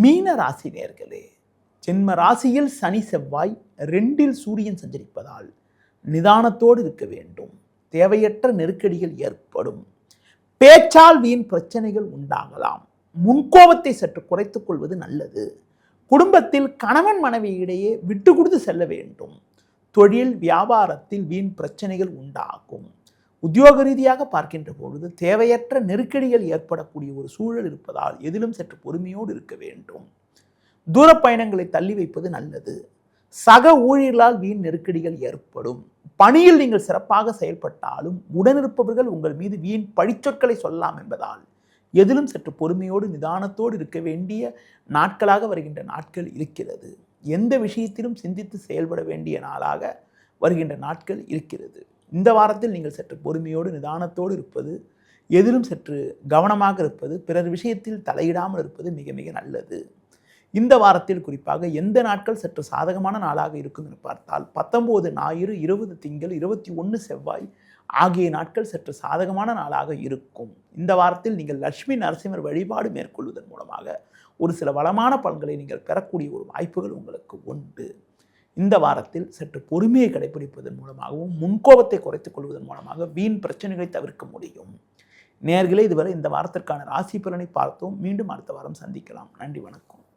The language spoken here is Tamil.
மீன ராசி நேர்களே, ஜென்ம ராசியில் சனி செவ்வாய் 2இல் சூரியன் சஞ்சரிப்பதால் நிதானத்தோடு இருக்க வேண்டும். தேவையற்ற நெருக்கடிகள் ஏற்படும். பேச்சால் வீண் பிரச்சனைகள் உண்டாகலாம். முன்கோபத்தை சற்று குறைத்துக் கொள்வது நல்லது. குடும்பத்தில் கணவன் மனைவி இடையே விட்டு கொடுத்து செல்ல வேண்டும். தொழில் வியாபாரத்தில் வீண் பிரச்சனைகள் உண்டாகும். உத்தியோக ரீதியாக பார்க்கின்ற பொழுது தேவையற்ற நெருக்கடிகள் ஏற்படக்கூடிய ஒரு சூழல் இருப்பதால் எதிலும் சற்று பொறுமையோடு இருக்க வேண்டும். தூர பயணங்களை தள்ளி வைப்பது நல்லது. சக ஊழியர்களால் வீண் நெருக்கடிகள் ஏற்படும். பணியில் நீங்கள் சிறப்பாக செயல்பட்டாலும் உடனிருப்பவர்கள் உங்கள் மீது வீண் பழிச்சொற்களை சொல்லலாம் என்பதால் எதிலும் சற்று பொறுமையோடு நிதானத்தோடு இருக்க வேண்டிய நாட்களாக வருகின்ற நாட்கள் இருக்கிறது. எந்த விஷயத்திலும் சிந்தித்து செயல்பட வேண்டிய நாளாக வருகின்ற நாட்கள் இருக்கிறது. இந்த வாரத்தில் நீங்கள் சற்று பொறுமையோடு நிதானத்தோடு இருப்பது, எதிலும் சற்று கவனமாக இருப்பது, பிறர் விஷயத்தில் தலையிடாமல் இருப்பது மிக மிக நல்லது. இந்த வாரத்தில் குறிப்பாக எந்த நாட்கள் சற்று சாதகமான நாளாக இருக்கும் என்று பார்த்தால் 19 ஞாயிறு, 20 திங்கள், 21 செவ்வாய் ஆகிய நாட்கள் சற்று சாதகமான நாளாக இருக்கும். இந்த வாரத்தில் நீங்கள் லட்சுமி நரசிம்மர் வழிபாடு மேற்கொள்வதன் மூலமாக ஒரு சில வளமான பலன்களை நீங்கள் பெறக்கூடிய ஒரு வாய்ப்புகள் உங்களுக்கு உண்டு. இந்த வாரத்தில் சற்று பொறுமையை கடைபிடிப்பதன் மூலமாகவும் முன்கோபத்தை குறைத்துக் கொள்வதன் மூலமாக வீண் பிரச்சனைகளை தவிர்க்க முடியும். நேயர்களே, இதுவரை இந்த வாரத்திற்கான ராசி பலனை பார்த்தோம். மீண்டும் அடுத்த வாரம் சந்திக்கலாம். நன்றி, வணக்கம்.